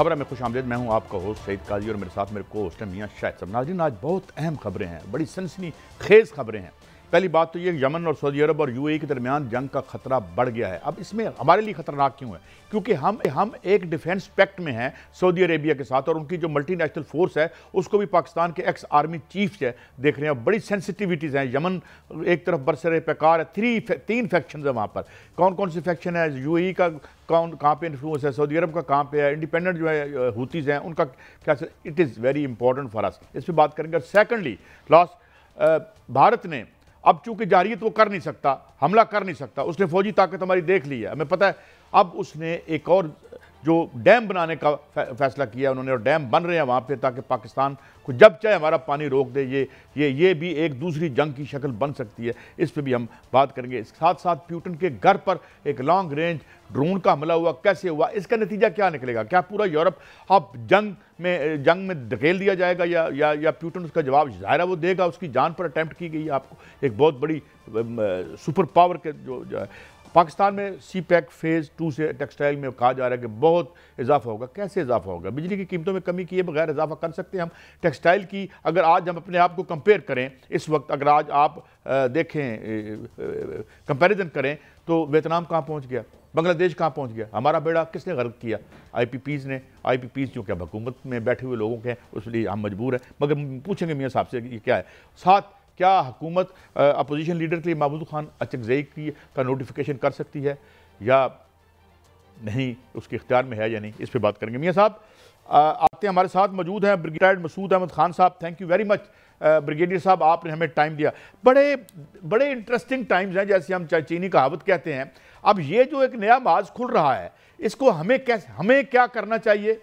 खबर में खुश आमदेद। मैं हूं आपका होस्ट सईद काजी और मेरे साथ मेरे को होस्ट है मियां शाहिद साहब। नाज़रीन, आज बहुत अहम खबरें हैं, बड़ी सनसनी खेज खबरें हैं। पहली बात तो ये, यमन और सऊदी अरब और यूएई के दरमियान जंग का खतरा बढ़ गया है। अब इसमें हमारे लिए खतरनाक क्यों है? क्योंकि हम एक डिफेंस पैक्ट में हैं सऊदी अरेबिया के साथ, और उनकी जो मल्टीनेशनल फोर्स है उसको भी पाकिस्तान के एक्स आर्मी चीफ से देख रहे हैं। बड़ी सेंसिटिविटीज़ हैं। यमन एक तरफ बरसरे पैकार है, तीन फैक्शन है वहाँ पर। कौन कौन से फैक्शन है? यूएई का कहाँ पे इन्फ्लुएंस है, सऊदी अरब का कहाँ पे है, इंडिपेंडेंट जो है हुतीज़ हैं उनका क्या? It is very important for us, इस पर बात करेंगे। सेकेंडली, भारत ने अब चूंकि जारियत वो कर नहीं सकता, हमला कर नहीं सकता, उसने फौजी ताकत हमारी देख ली है, हमें पता है। अब उसने एक और जो डैम बनाने का फैसला किया उन्होंने, और डैम बन रहे हैं वहाँ पे ताकि पाकिस्तान को जब चाहे हमारा पानी रोक दे। ये भी एक दूसरी जंग की शक्ल बन सकती है, इस पे भी हम बात करेंगे। इसके साथ साथ प्यूटन के घर पर एक लॉन्ग रेंज ड्रोन का हमला हुआ, कैसे हुआ, इसका नतीजा क्या निकलेगा? क्या पूरा यूरोप अब जंग में धकेल दिया जाएगा या प्यूटन उसका जवाब ज़ाहिर है वो देगा? उसकी जान पर अटैम्प्ट की गई है। आपको एक बहुत बड़ी सुपर पावर के जो है पाकिस्तान में सी पैक फेज़ 2 से टेक्सटाइल में कहा जा रहा है कि बहुत इजाफा होगा। कैसे इजाफा होगा? बिजली की कीमतों में कमी किए बगैर इजाफा कर सकते हैं हम? टेक्सटाइल की अगर आज हम अपने आप को कंपेयर करें, इस वक्त अगर आज आप देखें, कंपैरिजन करें, तो वियतनाम कहाँ पहुँच गया, बांग्लादेश कहाँ पहुँच गया? हमारा बेड़ा किसने गर्क किया? IPPs ने। IPPs जो क्या हुकूमत में बैठे हुए लोगों के हैं, उसलिए हम मजबूर हैं। मगर पूछेंगे मियाँ साहब से ये क्या है। साथ क्या हुकूमत अपोजिशन लीडर के लिए महमूद खान अचकज़ई का नोटिफिकेशन कर सकती है या नहीं, उसके इख्तियार में है या नहीं, इस पर बात करेंगे। मियाँ साहब आते हैं, हमारे साथ मौजूद हैं ब्रिगेडियर मसूद अहमद खान साहब। Thank you very much brigadier साहब, आपने हमें टाइम दिया। बड़े इंटरेस्टिंग टाइम्स हैं, जैसे हम चीनी कहावत कहते हैं। अब ये जो एक नया माज खुल रहा है, इसको हमें क्या करना चाहिए?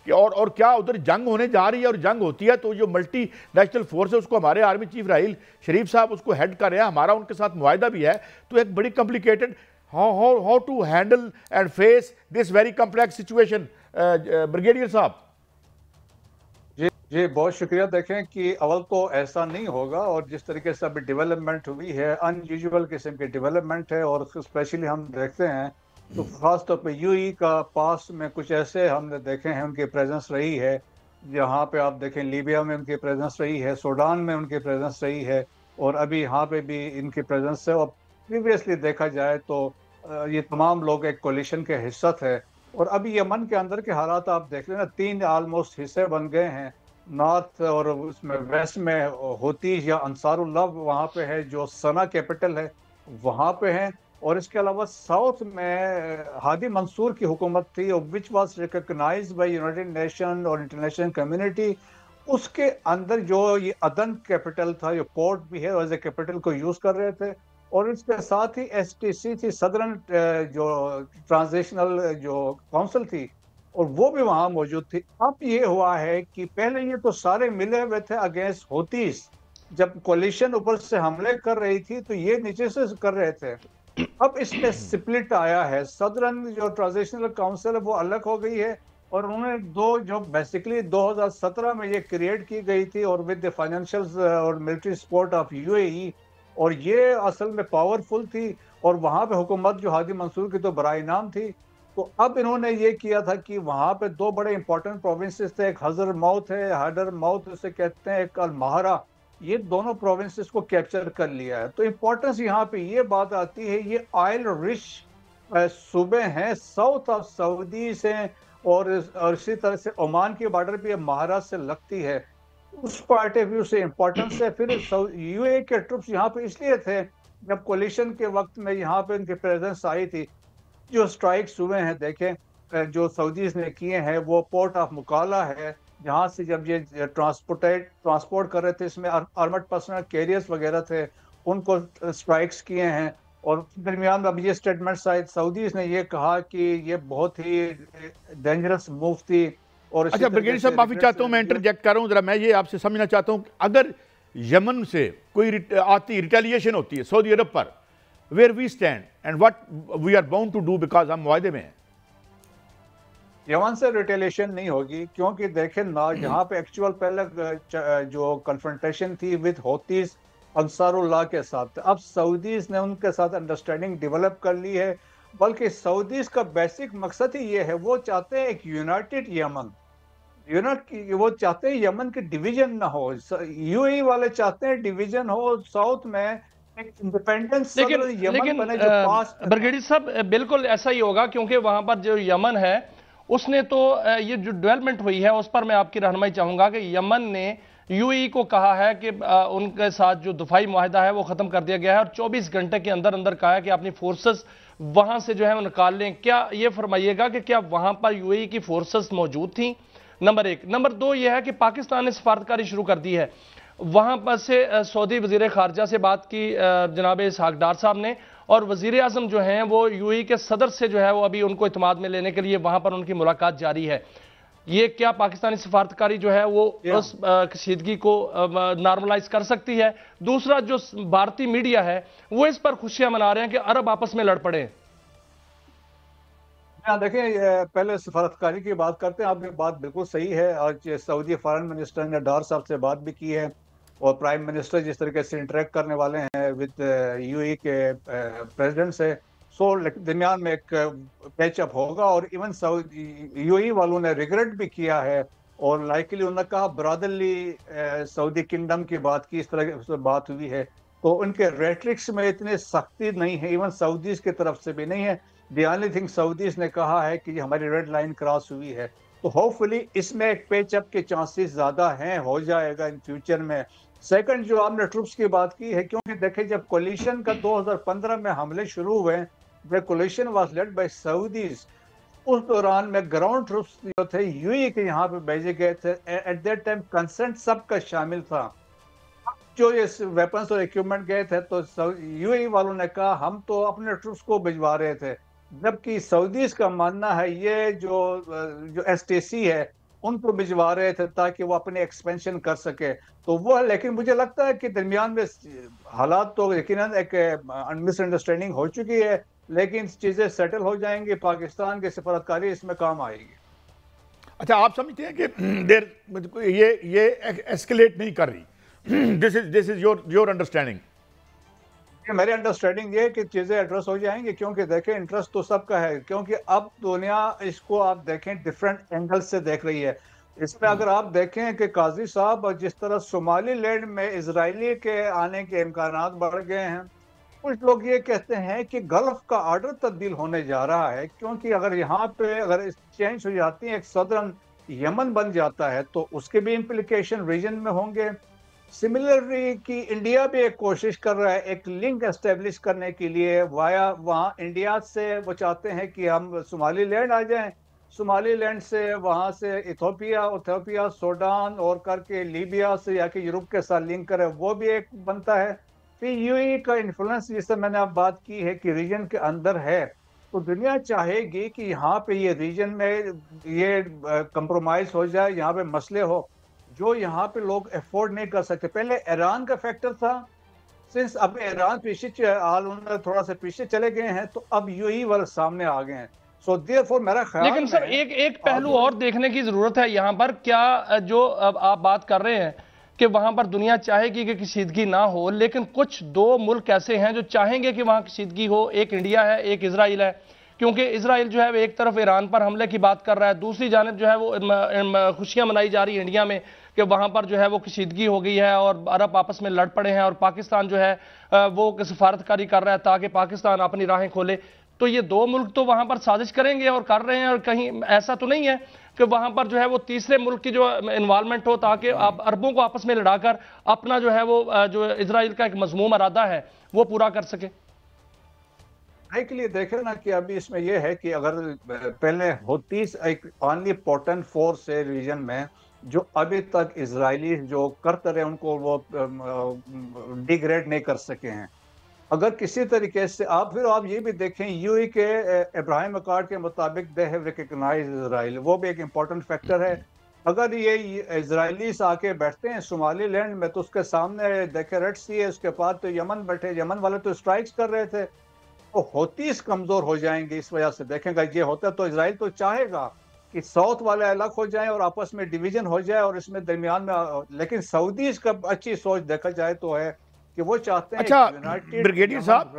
और क्या उधर जंग होने जा रही है, और जंग होती है तो जो मल्टी नेशनल फोर्स है उसको हमारे आर्मी चीफ राहील शरीफ साहब उसको हेड कर रहे हैं, हमारा उनके साथ मुआहिदा भी है। तो एक बड़ी complicated how to handle and face this very complex situation, brigadier साहब। जी बहुत शुक्रिया। देखें कि अव्वल तो ऐसा नहीं होगा, और जिस तरीके से अभी डेवलपमेंट हुई है, अनयूजुअल किस्म की डेवलपमेंट है, और स्पेशली हम देखते हैं तो खास तौर पे यूएई का पास में कुछ ऐसे हमने देखे हैं उनकी प्रेजेंस रही है, जहाँ पे आप देखें लीबिया में उनकी प्रेजेंस रही है, सूडान में उनकी प्रेजेंस रही है, और अभी यहाँ पे भी इनकी प्रेजेंस है। और प्रीवियसली देखा जाए तो ये तमाम लोग एक कोलिशन के हिस्सा थे। और अभी यमन के अंदर के हालात आप देख लेना, 3 ऑलमोस्ट हिस्से बन गए हैं। नॉर्थ और उसमें वेस्ट में होतीज या अंसारुल्लाह वहाँ पे है, जो सना कैपिटल है वहाँ पे है। और इसके अलावा साउथ में हादी मंसूर की हुकूमत थी, which was recognised by United Nation और इंटरनेशनल कम्युनिटी। उसके अंदर जो ये अदन कैपिटल था, जो पोर्ट भी है, एज ए कैपिटल को यूज कर रहे थे। और इसके साथ ही STC थी, सदर्न जो ट्रांजिशनल जो काउंसिल थी, और वो भी वहां मौजूद थी। अब ये हुआ है कि पहले ये तो सारे मिले हुए थे अगेंस्ट होतीस, जब कोलिशन ऊपर से हमले कर रही थी तो ये नीचे से कर रहे थे। अब इसमें स्प्लिट आया है, सदर्न जो ट्रांजिशनल काउंसिल है वो अलग हो गई है, और उन्होंने दो जो बेसिकली 2017 में ये क्रिएट की गई थी, और विद द फाइनेंशियल और मिलिट्री सपोर्ट ऑफ यूएई, और ये असल में पावरफुल थी। और वहां पे हुकूमत जो हादी मंसूर की तो बराए नाम थी। तो अब इन्होंने ये किया था कि वहां पे 2 बड़े इंपॉर्टेंट प्रोविंसेस थे, एक हजर मौत है, हाडर मौत उसे कहते हैं, एक अल-महारा। ये दोनों प्रोविंसेस को कैप्चर कर लिया है। तो इंपॉर्टेंस यहाँ पे ये बात आती है, ये ऑयल रिच सूबे हैं, साउथ ऑफ सऊदी से, और इसी तरह से ओमान की बॉर्डर भी महारा से लगती है। उस पॉइंट ऑफ व्यू से इंपॉर्टेंस है। फिर यूएई के ट्रुप्स यहाँ पे इसलिए थे, जब कोलिशन के वक्त में यहाँ पे उनकी प्रेजेंस आई थी। जो स्ट्राइक्स हुए हैं देखें जो सऊदीज ने किए हैं, वो पोर्ट ऑफ मुकाला है, जहाँ से जब ये ट्रांसपोर्ट कर रहे थे, इसमें आर्मड पर्सनल कैरियर्स वगैरह थे, उनको स्ट्राइक्स किए हैं। और दरमियान में अब ये स्टेटमेंट शायद सऊदीज ने ये कहा कि ये बहुत ही डेंजरस मूव थी। और अच्छा ब्रिगेडियर साहब, माफी चाहता हूँ मैं इंटरजेक्ट कर रहा हूँ, जरा मैं ये आपसे समझना चाहता हूँ, अगर यमन से कोई रिटेलिएशन होती है सऊदी अरब पर, where we stand and what we are bound to do, because हम मुआहदे में हैं। यमन से रिटेलिएशन नहीं होगी, क्योंकि देखें ना, जहाँ पे एक्चुअल पहले जो कन्फ्रंटेशन थी विद होतीज अंसारुल्लाह के साथ, अब सऊदीज ने उनके साथ अंडरस्टैंडिंग डेवलप कर ली है। बल्कि सऊदीज का बेसिक मकसद ही ये है, वो चाहते हैं एक यूनाइटेड यमन। वो चाहते हैं यमन की डिवीजन ना हो। यूएई वाले चाहते हैं डिवीजन हो, साउथ में एक इंडिपेंडेंट लेकिन सदर यमन लेकिन बने जो पास्ट में था। ब्रिगेडियर साहब, बिल्कुल ऐसा ही होगा, क्योंकि वहां पर जो यमन है उसने तो ये जो डेवलपमेंट हुई है उस पर मैं आपकी रहनुमाई चाहूंगा कि यमन ने यूएई को कहा है कि उनके साथ जो दफाई मुआहदा है वो खत्म कर दिया गया है, और 24 घंटे के अंदर अंदर कहा है कि अपनी फोर्सेस वहां से जो है वो निकाल लें। क्या ये फरमाइएगा कि क्या वहां पर यूएई की फोर्सेस मौजूद थी? नंबर एक। नंबर दो ये है कि पाकिस्तान ने सफारतकारी शुरू कर दी है। वहां पर से सऊदी वजीर खारजा से बात की जनाब इसहाक डार साहब ने, और वजीर आजम जो हैं वो यूएई के सदर से जो है वो अभी उनको इत्मीनान में लेने के लिए वहां पर उनकी मुलाकात जारी है। ये क्या पाकिस्तानी सफारतकारी जो है वो उस कशीदगी को नॉर्मलाइज कर सकती है? दूसरा, जो भारतीय मीडिया है वो इस पर खुशियां मना रहे हैं कि अरब आपस में लड़ पड़े। हाँ देखिए, पहले सफारतकारी की बात करते हैं। आपकी बात बिल्कुल सही है। आज सऊदी फॉरेन मिनिस्टर ने डार साहब से बात भी की है, और प्राइम मिनिस्टर जिस तरीके से इंटरेक्ट करने वाले हैं विद यूएई के प्रेसिडेंट से, सो दरमियान में एक पैचअप होगा। और इवन यूएई वालों ने रिग्रेट भी किया है, और लाइकली उन्होंने कहा ब्रादरली सऊदी किंगडम की बात की, इस तरह से बात हुई है। तो उनके रेट्रिक्स में इतनी सख्ती नहीं है, इवन सऊदीज की तरफ से भी नहीं है। द ओनली थिंग सऊदीज ने कहा है कि हमारी रेड लाइन क्रॉस हुई है। तो होपफुली इसमें एक पेचअप के चांसेस ज्यादा हैं, हो जाएगा इन फ्यूचर में। सेकंड, जो आपने ट्रुप्स की बात की है, क्योंकि देखिए जब कोलिशन का 2015 में हमले शुरू हुए, the coalition was led by Saudis. उस दौरान में ग्राउंड ट्रुप्स जो थे यूएई के यहाँ पे भेजे गए थे। एट दैट टाइम कंसेंट सबका शामिल था। जो ये वेपन्स और इक्विपमेंट गए थे, तो यूएई वालों ने कहा हम तो अपने ट्रुप्स को भिजवा रहे थे, जबकि सऊदीज का मानना है ये जो एसटीसी है उनको भिजवा रहे थे ताकि वो अपने एक्सपेंशन कर सके। तो वो, लेकिन मुझे लगता है कि दरमियान में हालात तो यकीनन एक मिसअंडरस्टैंडिंग हो चुकी है, लेकिन चीजें सेटल हो जाएंगी। पाकिस्तान की सफारतकारी इसमें काम आएगी। अच्छा, आप समझते हैं कि देर ये एस्केलेट नहीं कर रही? This is your understanding? मेरी अंडरस्टैंडिंग ये है कि चीजें एड्रेस हो जाएंगी, क्योंकि देखें इंटरेस्ट तो सबका है। क्योंकि अब दुनिया इसको आप देखें डिफरेंट एंगल से देख रही है। इसमें अगर आप देखें कि काजी साहब, जिस तरह सोमालीलैंड में इजरायली के आने के इम्कानात बढ़ गए हैं, कुछ लोग ये कहते हैं कि गल्फ का ऑर्डर तब्दील होने जा रहा है। क्योंकि अगर यहाँ पे अगर चेंज हो जाती है, एक सदर्न यमन बन जाता है, तो उसके भी इम्प्लीकेशन रीजन में होंगे। सिमिलरली कि इंडिया भी एक कोशिश कर रहा है एक लिंक एस्टेब्लिश करने के लिए वाया वहाँ इंडिया से। वो चाहते हैं कि हम सोमालीलैंड आ जाएं, सोमालीलैंड से वहाँ से इथोपिया, सूडान और करके लीबिया से या कि यूरोप के साथ लिंक करें, वो भी एक बनता है। फिर यूएई का इन्फ्लुएंस, जिससे मैंने अब बात की है कि रीजन के अंदर है, तो दुनिया चाहेगी कि यहाँ पे ये रीजन में ये कंप्रोमाइज हो जाए, यहाँ पे मसले हो जो यहाँ पे लोग अफोर्ड नहीं कर सकते। पहले ईरान का फैक्टर था, सिंस अब ईरान पीछे थोड़ा सा पीछे चले गए हैं, तो अब यूएई वाले सामने आ गए हैं। सो देयरफॉर मेरा ख्याल, लेकिन सर एक पहलू और देखने की जरूरत है यहाँ पर। क्या जो अब आप बात कर रहे हैं कि वहां पर दुनिया चाहेगी कि कशीदगी ना हो, लेकिन कुछ दो मुल्क ऐसे हैं जो चाहेंगे कि वहां कशीदगी हो। एक इंडिया है, एक इजराइल है। क्योंकि इजराइल जो है वो एक तरफ ईरान पर हमले की बात कर रहा है, दूसरी जानब जो है वो खुशियां मनाई जा रही है इंडिया में कि वहां पर जो है वो कशीदगी हो गई है और अरब आपस में लड़ पड़े हैं, और पाकिस्तान जो है वो सफारतकारी कर रहा है ताकि पाकिस्तान अपनी राहें खोले। तो ये दो मुल्क तो वहां पर साजिश करेंगे और कर रहे हैं, और कहीं ऐसा तो नहीं है कि वहां पर जो है वो तीसरे मुल्क की जो इन्वॉल्वमेंट हो ताकि आप अरबों को आपस में लड़ाकर अपना जो है वो जो इजराइल का एक मजमूम इरादा है वो पूरा कर सके? के लिए देखें ना कि अभी इसमें यह है कि अगर पहले हुतीस एक ओनली पोटेंट फोर्स है रीजन में, जो अभी तक इजरायली जो करते रहे उनको वो डिग्रेड नहीं कर सके हैं। अगर किसी तरीके से आप ये भी देखें, यूएई के इब्राहिम अकॉर्ड के मुताबिक दे हैव रिकॉग्नाइज्ड इजराइल, वो भी एक इम्पोर्टेंट फैक्टर है। अगर ये इजरायलीस आके बैठते हैं सोमालीलैंड में, तो उसके सामने देखे रेड सी है, उसके बाद तो यमन बैठे, यमन वाले तो स्ट्राइक्स कर रहे थे, तो हौतीस कमजोर हो जाएंगे। इस वजह से देखेंगे ये होता तो इजराइल तो चाहेगा कि साउथ वाले अलग हो जाएं और आपस में डिवीजन हो जाए और इसमें दरमियान में, लेकिन सऊदीज का अच्छी सोच देखा जाए तो है कि वो चाहते हैं। अच्छा ब्रिगेडियर साहब,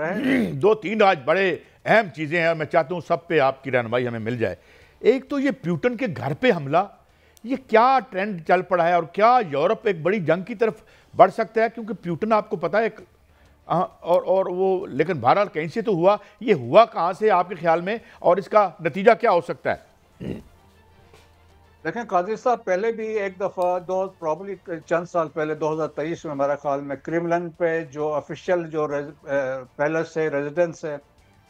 2-3 आज बड़े अहम चीज़ें हैं और मैं चाहता हूँ सब पे आपकी रहनुमाई हमें मिल जाए। एक तो ये प्यूटन के घर पे हमला, ये क्या ट्रेंड चल पड़ा है और क्या यूरोप एक बड़ी जंग की तरफ बढ़ सकता है? क्योंकि प्यूटन आपको पता है और वो, लेकिन बहरहाल कहीं से तो हुआ, ये हुआ कहाँ से आपके ख्याल में और इसका नतीजा क्या हो सकता है? देखें कादिर साहब, पहले भी एक दफ़ा प्रॉब्ली चंद साल पहले 2023 में हमारा ख्याल में क्रेमलिन पे जो ऑफिशियल जो पैलेस है, रेजिडेंस है,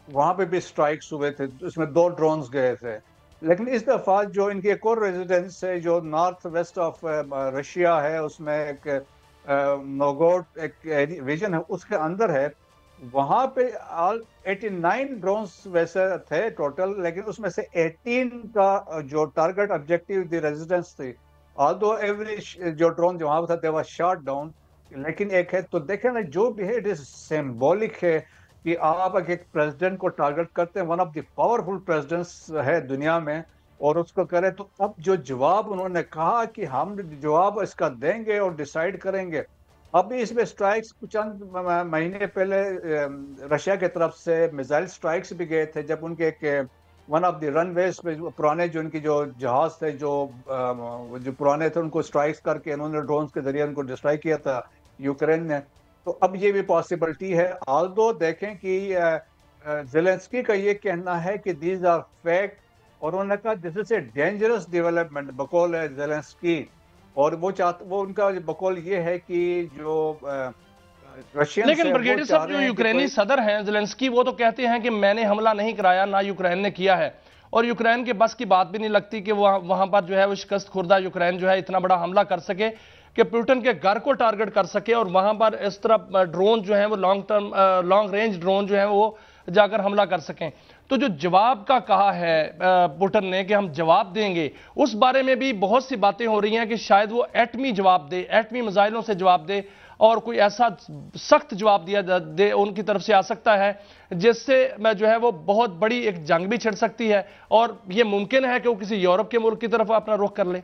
वहाँ पे भी स्ट्राइक्स हुए थे, उसमें 2 ड्रोन्स गए थे। लेकिन इस दफ़ा जो इनकी एक और रेजिडेंस है जो नॉर्थ वेस्ट ऑफ रशिया है, उसमें एक नोगोड एक रीजन है, उसके अंदर है, वहाँ पे 89 ड्रोन्स वैसे थे टोटल, लेकिन उसमें से 18 का जो टारगेट ऑब्जेक्टिव दी रेजिडेंस थी, ऑल्दो एवरेज जो ड्रोन जो वहाँ था दे वाज शॉट डाउन, लेकिन एक है तो देखें ना, जो भी है इट इज सिंबॉलिक है कि आप एक प्रेसिडेंट को टारगेट करते हैं, one of the powerful presidents है दुनिया में, और उसको करें। तो अब जो जवाब उन्होंने कहा कि हम जवाब इसका देंगे और डिसाइड करेंगे। अभी इसमें स्ट्राइक्स चंद महीने पहले रशिया की तरफ से मिसाइल स्ट्राइक्स भी गए थे, जब उनके एक वन ऑफ द रनवेज पे पुराने जो उनकी जो जहाज थे जो पुराने थे, उनको स्ट्राइक्स करके उन्होंने ड्रोन्स के जरिए उनको डिस्ट्राइक किया था यूक्रेन ने। तो अब ये भी पॉसिबिलिटी है। ऑल्दो देखें कि ज़ेलेंस्की का ये कहना है कि दीज आर फैक्ट, और उन्होंने कहा this is a dangerous development बकौल ज़ेलेंस्की, और वो उनका बकौल ये है कि जो रशियन, लेकिन ब्रिगेडियर साहब जो यूक्रेनी सदर हैं ज़ेलेंस्की, वो तो कहते हैं कि मैंने हमला नहीं कराया, ना यूक्रेन ने किया है, और यूक्रेन के बस की बात भी नहीं लगती कि वहां पर जो है वो शिकस्त खुर्दा यूक्रेन जो है इतना बड़ा हमला कर सके कि प्यूटन के घर को टारगेट कर सके, और वहां पर इस तरह ड्रोन जो है वो लॉन्ग रेंज ड्रोन जो है वो जाकर हमला कर सकें। तो जो जवाब का कहा है पुतिन ने कि हम जवाब देंगे, उस बारे में भी बहुत सी बातें हो रही हैं कि शायद वो एटमी जवाब दे, एटमी मिसाइलों से जवाब दे, और कोई ऐसा सख्त जवाब दिया दे उनकी तरफ से आ सकता है जिससे जो है वो बहुत बड़ी एक जंग भी छिड़ सकती है, और ये मुमकिन है कि वो किसी यूरोप के मुल्क की तरफ अपना रुख कर ले।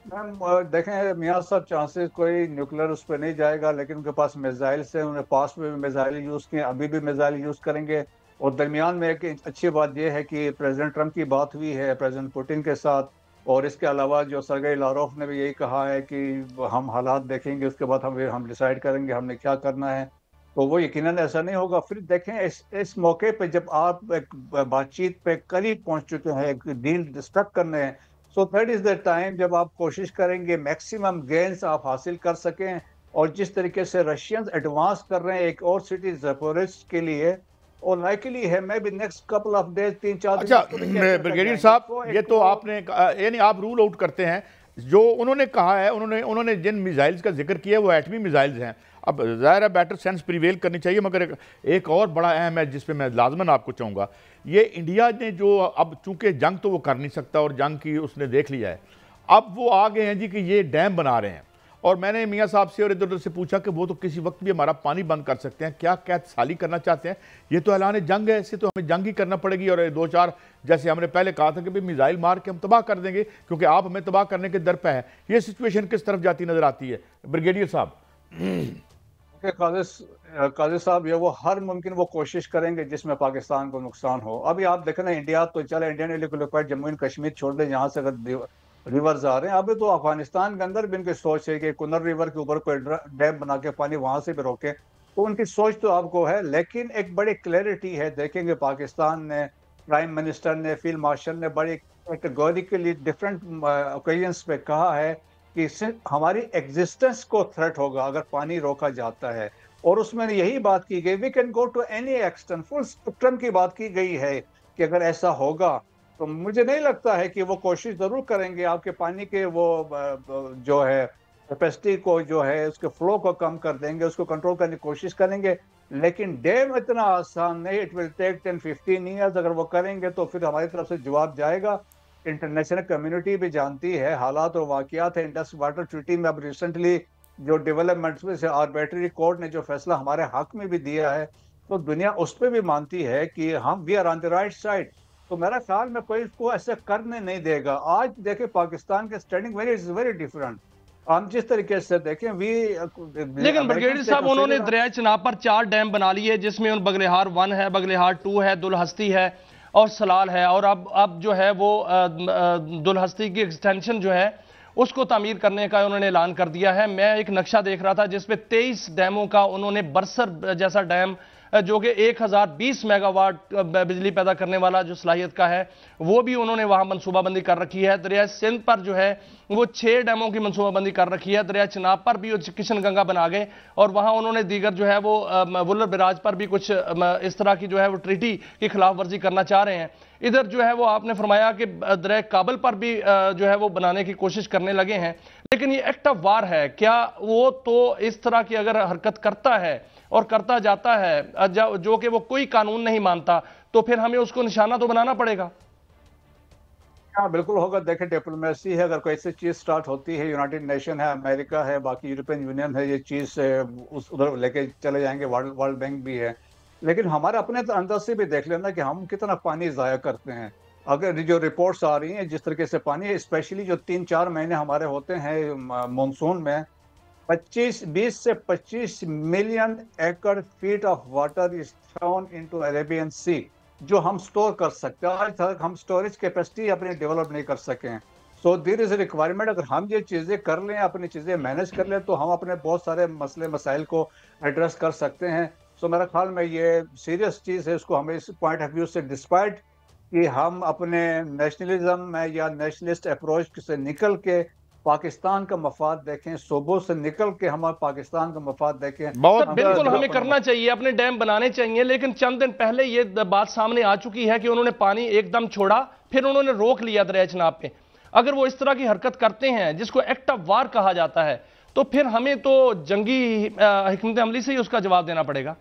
देखें मियां साहब, चांसेस कोई न्यूक्लियर उस पर नहीं जाएगा, लेकिन उनके पास मिसाइल से, उन्होंने पास्ट में भी मिसाइल यूज़ किए, अभी भी मिसाइल यूज़ करेंगे। और दरमियान में एक अच्छी बात यह है कि प्रेसिडेंट ट्रंप की बात हुई है प्रेसिडेंट पुतिन के साथ, और इसके अलावा जो सर्गेई लारोफ ने भी यही कहा है कि हम हालात देखेंगे, उसके बाद हम डिसाइड करेंगे हमने क्या करना है। तो वो यकीनन ऐसा नहीं होगा। फिर देखें इस मौके पे जब आप एक बातचीत पे करीब पहुंच चुके हैं, एक डील स्ट्रक करने हैं, so that is the time जब आप कोशिश करेंगे मैक्सिमम गेन्स आप हासिल कर सकें। और जिस तरीके से रशियंस एडवांस कर रहे हैं एक और सिटी ज़पोरिज़्ह के लिए, और लाइकली है मैं भी नेक्स्ट कपल ऑफ डेज 3-4 दिन। अच्छा ब्रिगेडियर साहब, ये तो आपने यानी आप रूल आउट करते हैं जो उन्होंने कहा है, उन्होंने जिन मिसाइल्स का जिक्र किया है वो एटमी मिसाइल्स हैं। अब ज़ाहिर है बेटर सेंस प्रिवेल करनी चाहिए, मगर एक और बड़ा अहम है जिस पे मैं लाजमन आपको चाहूँगा, ये इंडिया ने जो अब चूंकि जंग तो वो कर नहीं सकता और जंग की उसने देख लिया है, अब वो आ गए हैं जी कि ये डैम बना रहे हैं। और मैंने मियाँ साहब से और इधर उधर से पूछा कि वो तो किसी वक्त भी हमारा पानी बंद कर सकते हैं, क्या कैद साली करना चाहते हैं? ये तो ऐलान जंग है, इससे तो हमें जंग ही करना पड़ेगी। और 2-4 जैसे हमने पहले कहा था कि भाई मिसाइल मार के हम तबाह कर देंगे क्योंकि आप हमें तबाह करने के दर पे है। ये सिचुएशन किस तरफ जाती नजर आती है ब्रिगेडियर साहब? काजी साहब, ये वो हर मुमकिन वो कोशिश करेंगे जिसमें पाकिस्तान को नुकसान हो। अभी आप देखें ना, इंडिया तो चले, इंडियन इलिक्विफाइड जम्मू एंड कश्मीर छोड़ दें, यहाँ से अगर रिवर्स आ रहे हैं, अभी तो अफगानिस्तान के अंदर भी इनकी सोच है कि कुनर रिवर के ऊपर कोई डैम बना के पानी वहां से भी रोके। तो उनकी सोच तो आपको है, लेकिन एक बड़ी क्लैरिटी है। देखेंगे पाकिस्तान ने, प्राइम मिनिस्टर ने, फील्ड मार्शल ने बड़ी कैटेगोरिकली डिफरेंट ओकेजन्स पे कहा है कि हमारी एग्जिस्टेंस को थ्रेट होगा अगर पानी रोका जाता है। और उसमें यही बात की गई, we can go to any extent, full spectrum की बात की गई है कि अगर ऐसा होगा तो मुझे नहीं लगता है कि वो कोशिश जरूर करेंगे आपके पानी के वो जो है कैपेसिटी को, जो है उसके फ्लो को कम कर देंगे, उसको कंट्रोल करने की कोशिश करेंगे। लेकिन डैम इतना आसान नहीं, इट विल टेक 10-15 ईयर्स। अगर वो करेंगे तो फिर हमारी तरफ से जवाब जाएगा। इंटरनेशनल कम्युनिटी भी जानती है हालात और वाकयात है। इंडस वाटर ट्रीटी में अब रिसेंटली जो डेवलपमेंट्स में से आर्बिट्रेरी कोर्ट ने जो फैसला हमारे हक में भी दिया है, तो दुनिया उस पर भी मानती है कि हम we are on the right side. तो मेरा ख्याल में कोई इसको ऐसे करने नहीं देगा। आज देखे पाकिस्तान के स्टैंडिंग वेरी डिफरेंट। हम जिस तरीके से देखें लेकिन ब्रिगेडियर साहब उन्होंने दरिया चिनाब पर 4 डैम बना लिए, जिसमें उन बगलेहार 1 है, बगलेहार 2 है, दुलहस्ती है और सलाल है, और अब जो है वो दुलहस्ती की एक्सटेंशन जो है उसको तामीर करने का उन्होंने ऐलान कर दिया है। मैं एक नक्शा देख रहा था जिसपे 23 डैमों का उन्होंने बरसर जैसा डैम जो कि 1020 मेगावाट बिजली पैदा करने वाला जो सलाहियत का है, वो भी उन्होंने वहां मनसूबाबंदी कर रखी है। दरिया सिंध पर जो है वो 6 डैमों की मनसूबाबंदी कर रखी है। दरिया चिनाब पर भी किशन गंगा बना गए, और वहां उन्होंने दीगर जो है वो वुलर बिराज पर भी कुछ इस तरह की जो है वो ट्रीटी की खिलाफ वर्जी करना चाह रहे हैं। इधर जो है वो आपने फरमाया कि दरिया काबल पर भी जो है वो बनाने की कोशिश करने लगे हैं, लेकिन ये एक्ट ऑफ वार है। क्या वो तो इस तरह की अगर हरकत करता है और करता जाता है जो कि वो कोई कानून नहीं मानता, तो फिर हमें उसको निशाना तो बनाना पड़ेगा। हाँ बिल्कुल होगा। देखें, डिप्लोमेसी है, अगर कोई ऐसी चीज स्टार्ट होती है, यूनाइटेड नेशन है, अमेरिका है, बाकी यूरोपियन यूनियन है, ये चीज उस उधर लेके चले जाएंगे, वर्ल्ड बैंक भी है। लेकिन हमारे अपने तो अंदर से भी देख लेना कि हम कितना पानी जाया करते हैं। अगर जो रिपोर्ट्स आ रही हैं जिस तरीके से पानी, स्पेशली जो 3-4 महीने हमारे होते हैं मानसून में, 20 से 25 million acre feet of water is thrown into Arabian sea, जो हम स्टोर कर सकते हैं। आज तक हम स्टोरेज कैपेसिटी अपनी डेवलप नहीं कर सके हैं। So there is a requirement, अगर हम ये चीज़ें कर लें, अपनी चीज़ें मैनेज कर लें, तो हम अपने बहुत सारे मसले मसाइल को एड्रेस कर सकते हैं। सो मेरा ख्याल में ये सीरियस चीज़ है, इसको हमें इस पॉइंट ऑफ व्यू से, डिस्पाइट कि हम अपने नेशनलिज्म में या नेशनलिस्ट अप्रोच से निकल के पाकिस्तान का मफाद देखें, सूबों से निकल के हम पाकिस्तान का मफाद देखें। बहुत बिल्कुल हमें करना चाहिए, अपने डैम बनाने चाहिए। लेकिन चंद दिन पहले ये बात सामने आ चुकी है कि उन्होंने पानी एकदम छोड़ा, फिर उन्होंने रोक लिया दरिया चिनाब पे। अगर वो इस तरह की हरकत करते हैं जिसको एक्ट ऑफ वार कहा जाता है, तो फिर हमें तो जंगी हिकमत अमली से ही उसका जवाब देना पड़ेगा।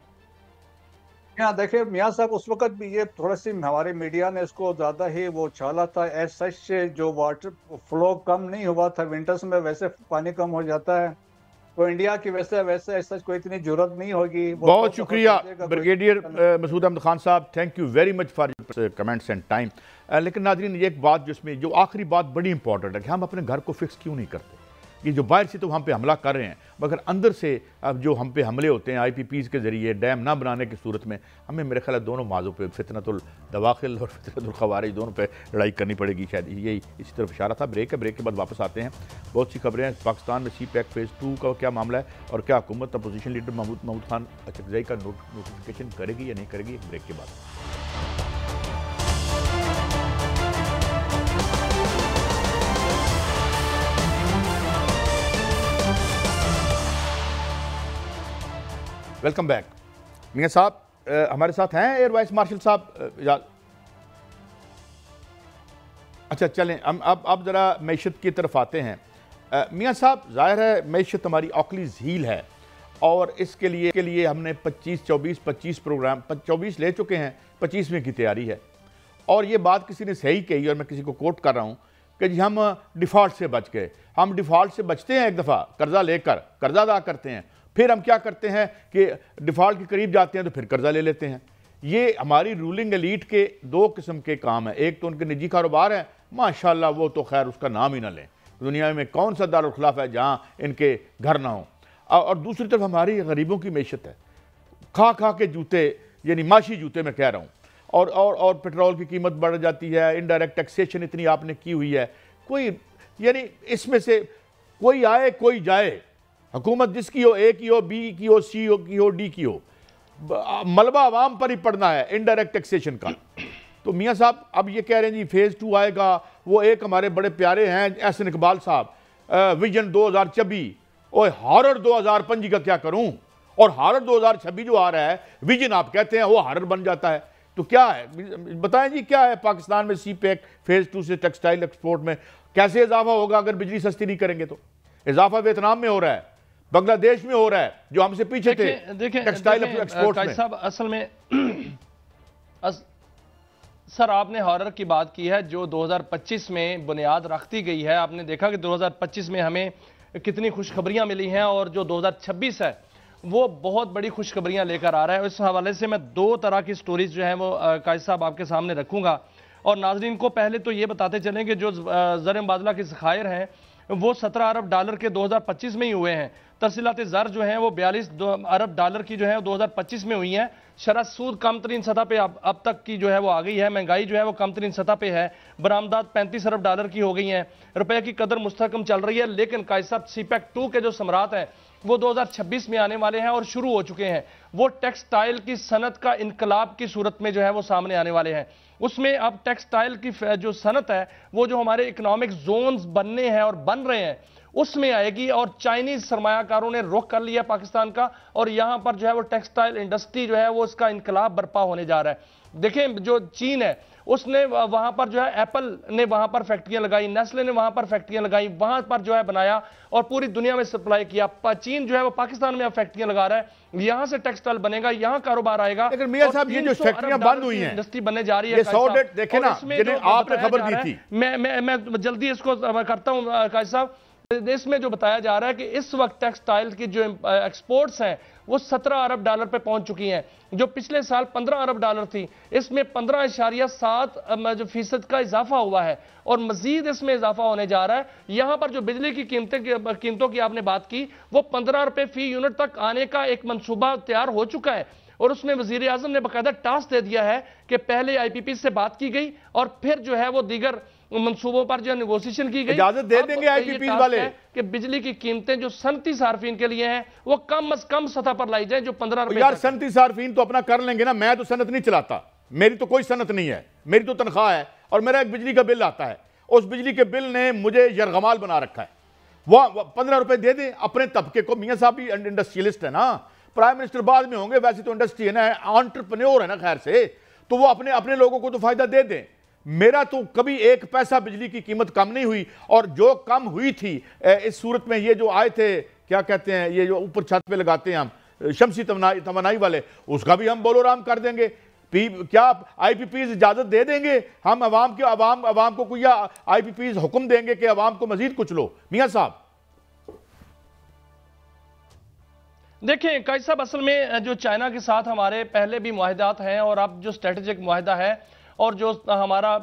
यहाँ देखिए मियाँ साहब, उस वक्त भी ये थोड़ा सी हमारे मीडिया ने इसको ज़्यादा ही वो छाला था। एज सच जो वाटर फ्लो कम नहीं हुआ था, विंटर्स में वैसे पानी कम हो जाता है, तो इंडिया की वैसे एज सच कोई इतनी जरूरत नहीं होगी। बहुत शुक्रिया ब्रिगेडियर मसूद अहमद खान साहब, thank you very much for your comments and time. लेकिन नाज़रीन, ये एक बात जिसमें जो आखिरी बात बड़ी इंपॉर्टेंट है कि हम अपने घर को फिक्स क्यों नहीं करते। ये जो बाहर से तो हम पे हमला कर रहे हैं, मगर अंदर से अब जो हम पे हमले होते हैं IPPs के जरिए, डैम ना बनाने की सूरत में हमें मेरे ख्याल दोनों माजों पे, फितनतुल दवाखिल और फितनतुल खवारिज, दोनों पे लड़ाई करनी पड़ेगी। शायद यही इसी तरफ इशारा था। ब्रेक है, ब्रेक के बाद वापस आते हैं। बहुत सी खबरें हैं। पाकिस्तान में CPEC फेज़ 2 का क्या मामला है, और क्या हुकूमत अपोजिशन लीडर महमूद खान अचकज़ई का नोटिफिकेशन करेगी या नहीं करेगी, ब्रेक के बाद। Welcome back. मियाँ साहब हमारे साथ हैं, एयर वाइस मार्शल साहब। अच्छा चलें, हम अब ज़रा मैशत की तरफ आते हैं। मियाँ साहब, ज़ाहिर है मैशत हमारी ऑकलीज़ हील है, और इसके लिए हमने 25 प्रोग्राम 24 ले चुके हैं, 25वें की तैयारी है। और ये बात किसी ने सही कही, और मैं किसी को कोट कर रहा हूँ कि जी हम डिफ़ॉल्ट से बच गए। हम डिफ़ॉल्ट से बचते हैं, एक दफ़ा कर्जा लेकर कर्जा अदा करते हैं, फिर हम क्या करते हैं कि डिफ़ॉल्ट के करीब जाते हैं तो फिर कर्जा ले लेते हैं। ये हमारी रूलिंग एलीट के 2 किस्म के काम हैं। एक तो उनके निजी कारोबार हैं, माशाल्लाह, वो तो खैर उसका नाम ही ना लें। दुनिया में कौन सा दारुल खिलाफ है जहाँ इनके घर ना हो। और दूसरी तरफ हमारी गरीबों की मैशत है, खा खा के जूते, यानी माशी जूते मैं कह रहा हूँ। और पेट्रोल की कीमत बढ़ जाती है, इनडायरेक्ट टैक्सेशन इतनी आपने की हुई है। कोई यानी इसमें से कोई आए कोई जाए, हुकूमत जिसकी हो, A की हो, B की हो, C की हो, D की हो, मलबा आवाम पर ही पड़ना है इनडायरेक्ट टैक्सेशन का। तो मियाँ साहब अब ये कह रहे हैं जी फेज़ 2 आएगा। वो एक हमारे बड़े प्यारे हैं एहसन इकबाल साहब, विजन 2026, और हॉरर 2025 का क्या करूं। और हॉरर 2026 जो आ रहा है, विजन आप कहते हैं, वो हॉरर बन जाता है। तो क्या है, बताएं जी, क्या है पाकिस्तान में CPEC फेज़ 2 से टेक्सटाइल एक्सपोर्ट में कैसे इजाफा होगा अगर बिजली सस्ती नहीं करेंगे? तो इजाफा वियतनाम में हो रहा है, बांग्लादेश में हो रहा है, जो हमसे पीछे थे टेक्सटाइल एक्सपोर्ट में। साहब असल में सर आपने हॉरर की बात की है जो 2025 में बुनियाद रखती गई है। आपने देखा कि 2025 में हमें कितनी खुशखबरियां मिली हैं, और जो 2026 है वो बहुत बड़ी खुशखबरियां लेकर आ रहा है। इस हवाले से मैं 2 तरह की स्टोरीज जो है वो कायद साहब आपके सामने रखूंगा। और नाजरीन को पहले तो ये बताते चलें कि जो ज़र मुबादला के ज़खायर हैं वो 17 अरब डॉलर के 2025 में ही हुए हैं। तरसीलात ज़र जो हैं वो 42 अरब डॉलर की जो है 2025 में हुई हैं। शरह सूद कम तरीन सतह पे अब तक की जो है वो आ गई है। महंगाई जो है वो कम तरीन सतह पे है। बरामदात 35 अरब डॉलर की हो गई हैं। रुपए की कदर मुस्तहकम चल रही है। लेकिन कायद साहब सीपैक 2 के जो सम्राट हैं वो 2026 में आने वाले हैं और शुरू हो चुके हैं। वो टेक्सटाइल की सनत का इनकलाब की सूरत में जो है वो सामने आने वाले हैं। उसमें अब टेक्सटाइल की जो सनत है वो जो हमारे इकोनॉमिक जोन्स बनने हैं और बन रहे हैं उसमें आएगी। और चाइनीज सरमायाकारों ने रुख कर लिया पाकिस्तान का और यहां पर जो है वो टेक्सटाइल इंडस्ट्री जो है वो इसका इनकलाब बर्पा होने जा रहा है। देखें जो चीन है उसने वहां पर जो है एप्पल ने वहां पर फैक्ट्रियां लगाई, नेस्ले ने वहां पर फैक्ट्रियां लगाई, वहां पर जो है बनाया और पूरी दुनिया में सप्लाई किया। चीन जो है वो पाकिस्तान में अब फैक्ट्रियां लगा रहा है। यहां से टेक्सटाइल बनेगा, यहां कारोबार आएगा। लेकिन मियां साहब ये जो फैक्ट्रियां बंद हुई हैं इंडस्ट्री बनने जा रही है, ये 100 देखे ना जिन्हें आपने खबर दी थी। मैं जल्दी इसको करता हूं काजी साहब। इसमें जो बताया जा रहा है कि इस वक्त टेक्सटाइल की जो एक्सपोर्ट्स हैं वो 17 अरब डॉलर पे पहुंच चुकी हैं, जो पिछले साल 15 अरब डॉलर थी। इसमें 15.7% का इजाफा हुआ है और मजीद इसमें इजाफा होने जा रहा है। यहां पर जो बिजली की कीमतों की आपने बात की वो 15 रुपए फी यूनिट तक आने का एक मंसूबा तैयार हो चुका है और उसमें वजीर आजम ने बाकायदा टास्क दे दिया है कि पहले IPP से बात की गई और फिर जो है वो दीगर मंसूबों पर जो नेगोशिएशन की गई। इजाजत दे देंगे IPP वाले कि बिजली की कीमतें जो सनती सार्फिन के लिए हैं वो कम से कम सतह पर लाई जाए, जो 15 रुपए। यार सनती सार्फिन तो अपना कर लेंगे ना, मैं तो सनत नहीं चलाता, मेरी तो कोई सनत नहीं है, मेरी तो तनख्वाह है और मेरा एक बिजली का बिल आता है। उस बिजली के बिल ने मुझे यरगमाल बना रखा है। वह 15 रुपए दे दें अपने तबके को। मियां साहब भी इंडस्ट्रियलिस्ट है ना, प्राइम मिनिस्टर बाद में होंगे, वैसे तो इंडस्ट्री है ना, एंटरप्रेन्योर है ना, खैर से तो वो अपने अपने लोगों को तो फायदा दे दें। मेरा तो कभी एक पैसा बिजली की कीमत कम नहीं हुई और जो कम हुई थी इस सूरत में ये जो आए थे क्या कहते हैं ये जो ऊपर छत पे लगाते हैं हम शमसी तवानाई वाले, उसका भी हम बोलोराम कर देंगे। क्या IPPs इजाजत दे देंगे हम अवाम को कोई, या IPPs हुक्म देंगे कि अवाम को मजीद कुछ लो? मियां साहब देखें काजी साहब, असल में जो चाइना के साथ हमारे पहले भी मुआहदात हैं और अब जो स्ट्रेटेजिक मुआहदा है और जो हमारा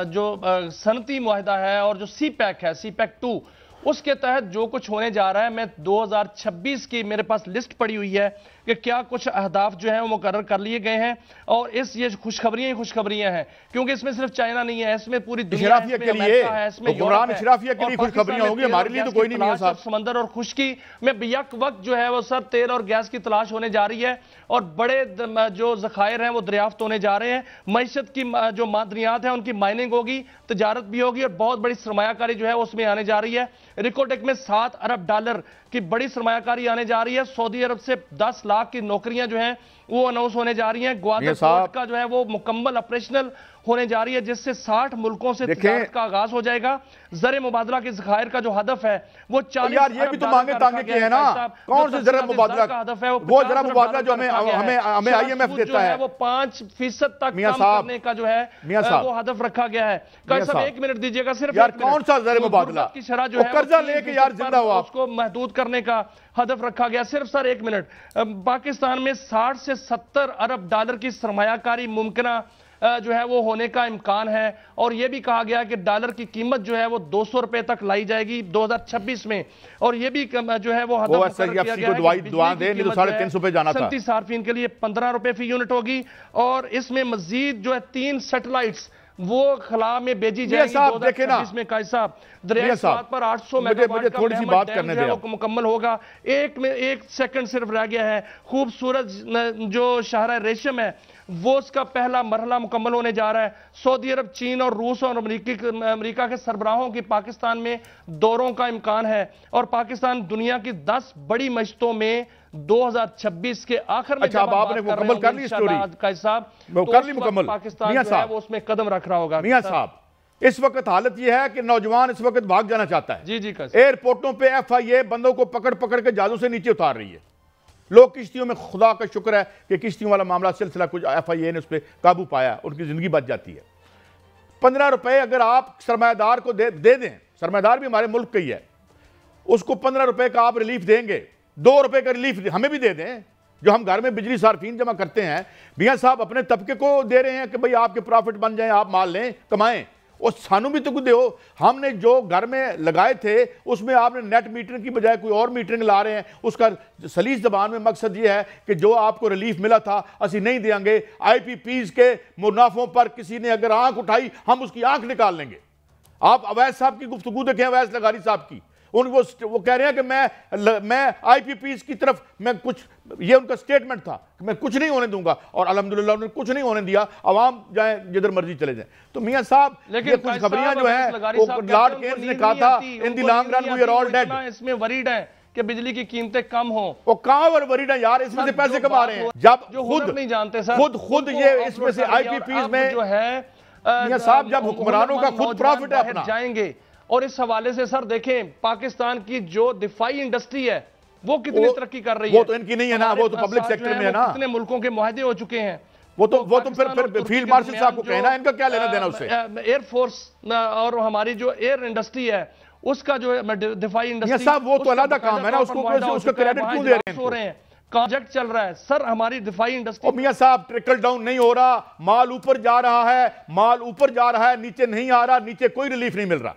जो सनती मुआहदा है और जो CPEC है, CPEC 2, उसके तहत जो कुछ होने जा रहा है, मैं 2026 की मेरे पास लिस्ट पड़ी हुई है कि क्या कुछ अहदाफ जो है वो मुकर्रर कर लिए गए हैं और ये खुशखबरियां ही खुशखबरियां हैं, क्योंकि इसमें सिर्फ चाइना नहीं है, इसमें पूरी दुनिया है, इसमें अमेरिका है, इसमें यूरोप है। इशराफिया के लिए खुशखबरियां होंगी, हमारे लिए तो कोई नहीं है साहब। समंदर और खुश्की में बेयक वक्त जो है वो सर तेल और गैस की तलाश होने जा रही है और बड़े जो जखायर हैं वो दरियाफ्त होने जा रहे हैं। मईशत की जो मादनियात है उनकी माइनिंग होगी, तजारत भी होगी और बहुत बड़ी सरमायाकारी जो है उसमें आने जा रही है। रिकोटेक में 7 अरब डॉलर की बड़ी सरमायाकारी आने जा रही है। सऊदी अरब से 10 लाख की नौकरियां जो हैं वो अनाउंस होने जा रही हैं। ग्वादर पोर्ट का जो है वो मुकम्मल ऑपरेशनल होने जा रही है, जिससे 60 मुल्कों से तिजारत का आगाज हो जाएगा। ज़र मुबादला के ज़खायर का जो हदफ है वो 40 यार ये भी तो मांगे तांगे के है ना, कौन से ज़र मुबादला का हदफ है? वो ज़र मुबादला जो हमें IMF देता है वो 5% तक कम करने का जो है वो हदफ रखा गया है। साहब 1 मिनट दीजिएगा सिर्फ। यार कौन सा ज़र मुबादला की शरह जो है कर्जा लेके यार जिंदा हुआ उसको महदूद करने का हदफ रखा गया। सिर्फ सर 1 मिनट। पाकिस्तान में 60 से 70 अरब डॉलर की सरमायाकारी मुमकिन जो है वो होने का इम्कान है और यह भी कहा गया कि डॉलर की कीमत जो है वो 200 रुपए तक लाई जाएगी 2026 में और यह भी जो है वो सनती सार्फिन के लिए 15 रुपए फी यूनिट होगी और इसमें मजीद जो है 3 सैटेलाइट्स वो खला में भेजी जाएगी 2026 में। काजी साहब दरिया पर 800 मेगावाट का थोड़ी सी बात करने दें, मुकम्मल होगा। एक सेकंड सिर्फ रह गया है। खूबसूरत जो शहर रेशम है वो उसका पहला मरहला मुकम्मल होने जा रहा है। सऊदी अरब, चीन और रूस और अमेरिका के सरबराहों की पाकिस्तान में दौरों का इम्कान है और पाकिस्तान दुनिया की 10 बड़ी मशतों में 2026 के आखिर में आपने मुकम्मल कर ली स्टोरी काजी साहब, कर ली मुकम्मल। पाकिस्तान जो है वो उसमें कदम रख रहा होगा। मियां साहब इस वक्त हालत यह है कि नौजवान इस वक्त भाग जाना चाहता है। जी जी। एयरपोर्टों पे FIA बंदों को पकड़ पकड़ के जहाजों से नीचे उतार रही है। लोग किश्तियों में, खुदा का शुक्र है कि किश्तियों वाला मामला सिलसिला कुछ FIA ने उस पर काबू पाया, उनकी जिंदगी बच जाती है। 15 रुपए अगर आप सरमायादार को दे दें, सरमायादार भी हमारे मुल्क का ही है, उसको 15 रुपए का आप रिलीफ देंगे, 2 रुपए का रिलीफ हमें भी दे दें जो हम घर में बिजली सार्फिन जमा करते हैं। मियां साहब अपने तबके को दे रहे हैं कि भाई आपके प्रॉफिट बन जाए, आप माल लें, कमाएं, और सानू भी तो कुछ दो। हमने जो घर में लगाए थे उसमें आपने नेट मीटरिंग की बजाय कोई और मीटरिंग ला रहे हैं। उसका सलीस जबान में मकसद ये है कि जो आपको रिलीफ मिला था असि नहीं देंगे, IPPs के मुनाफों पर किसी ने अगर आंख उठाई हम उसकी आंख निकाल लेंगे। आप अवैध साहब की गुफ्तगू देखें, अवैध लगारी साहब की, वो कह रहे हैं कि मैं IPPs की तरफ मैं कुछ, ये उनका स्टेटमेंट था कि मैं कुछ नहीं होने दूंगा, और अल्हम्दुलिल्लाह उन्होंने कुछ नहीं होने दिया। अवाम जाए जिधर मर्जी चले जाए। तो मियां साहब ये कुछ खबरियां जो है लॉर्ड केन्स ने कहा था in the long run we are all dead, इसमें वरीड है कि बिजली की कीमतें कम हो। वो कहां वरीड है यार, इसमें से पैसे कमा रहे हैं जब खुद नहीं जानते सर, खुद ये इसमें से IPPs में जो है मियां साहब जब हुक्मरानों का खुद प्रॉफिट है अपना जाएंगे। और इस हवाले से सर देखें पाकिस्तान की जो दिफाई इंडस्ट्री है वो कितनी तरक्की कर रही है। वो तो इनकी नहीं है ना, वो तो पब्लिक सेक्टर में है ना। कितने मुल्कों के मुआहदे हो चुके हैं। वो तो फिर फील्ड मार्शल साहब को कहना है, इनका क्या लेना देना उससे। एयरफोर्स और हमारी जो एयर इंडस्ट्री है उसका जो दिफाई इंडस्ट्री साहब वो तो अलग काम है ना, उसका क्रेडिट क्यों दे रहे हैं। प्रोजेक्ट चल रहा है सर हमारी दिफाई इंडस्ट्री। मियां साहब ट्रिकल डाउन नहीं हो रहा, माल ऊपर जा रहा है, माल ऊपर जा रहा है, नीचे नहीं आ रहा, नीचे कोई रिलीफ नहीं मिल रहा।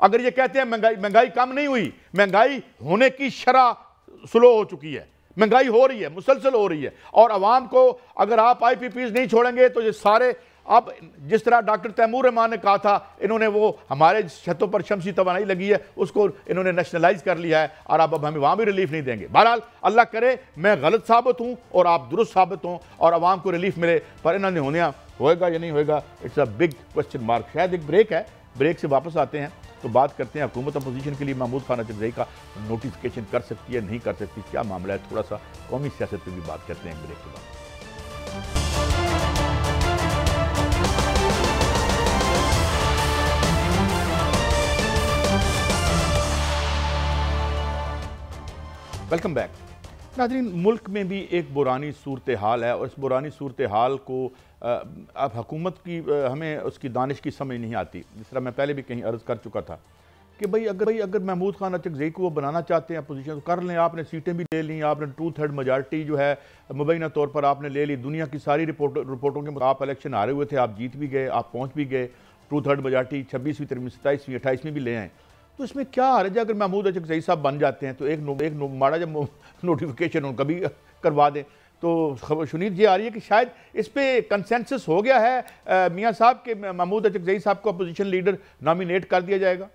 अगर ये कहते हैं महंगाई कम नहीं हुई, महंगाई होने की शरह स्लो हो चुकी है, महंगाई हो रही है, मुसलसल हो रही है। और अवाम को अगर आप IPPs नहीं छोड़ेंगे तो ये सारे, अब जिस तरह डॉक्टर तैमूर रहमान ने कहा था, इन्होंने वो हमारे छतों पर शमसी तवानाई लगी है उसको इन्होंने नेशनलाइज कर लिया है, और अब हमें वहां भी रिलीफ नहीं देंगे। बहरहाल अल्लाह करे मैं गलत साबित हूं और आप दुरुस्त साबित हों और अवाम को रिलीफ मिले, पर इन्होंने होएगा या नहीं होएगा, it's a big question mark. शायद एक ब्रेक है, ब्रेक से वापस आते हैं तो बात करते हैं हुकूमत अपोजिशन के लिए महमूद खान अचकज़ई का नोटिफिकेशन कर सकती है नहीं कर सकती, क्या मामला है, थोड़ा सा कौमी सियासत पर भी बात करते हैं ब्रेक के बाद। वेलकम बैक नाज़रीन। मुल्क में भी एक बुरानी सूरत हाल है और इस बुरानी सूरत हाल को अब हुकूमत की हमें उसकी दानिश की समझ नहीं आती। जिस तरह मैं पहले भी कहीं अर्ज़ कर चुका था कि भाई अगर महमूद खान अचकज़ई को वो बनाना चाहते हैं अपोजिशन तो कर लें, आपने सीटें भी ले ली, आपने 2/3 मेजॉरिटी जो है मुबैना तौर पर आपने ले ली। दुनिया की सारी रिपोर्टों के आप इलेक्शन हारे हुए थे, आप जीत भी गए, आप पहुँच भी गए, 2/3 मेजॉरिटी 26वीं, 27वीं, 28वीं भी ले आए। तो इसमें क्या हर्ज है अगर महमूद अचकज़ई साहब बन जाते हैं तो एक माड़ा जब नोटिफिकेशन उनका भी करवा दें। तो खबर सुनीत ये आ रही है कि शायद इस पे कंसेंसस हो गया है मियां साहब के महमूद अचकज़ई साहब को अपोजिशन लीडर नॉमिनेट कर दिया जाएगा।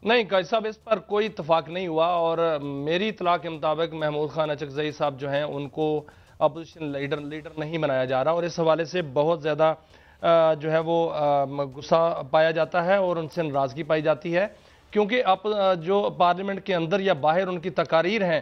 नहीं काजी साहब, इस पर कोई इत्तेफाक नहीं हुआ और मेरी इतला के मुताबिक महमूद खान अचकज़ई साहब जो हैं उनको अपोजिशन लीडर नहीं बनाया जा रहा और इस हवाले से बहुत ज़्यादा जो है वो गुस्सा पाया जाता है और उनसे नाराज़गी पाई जाती है, क्योंकि आप जो पार्लियामेंट के अंदर या बाहर उनकी तकारीर हैं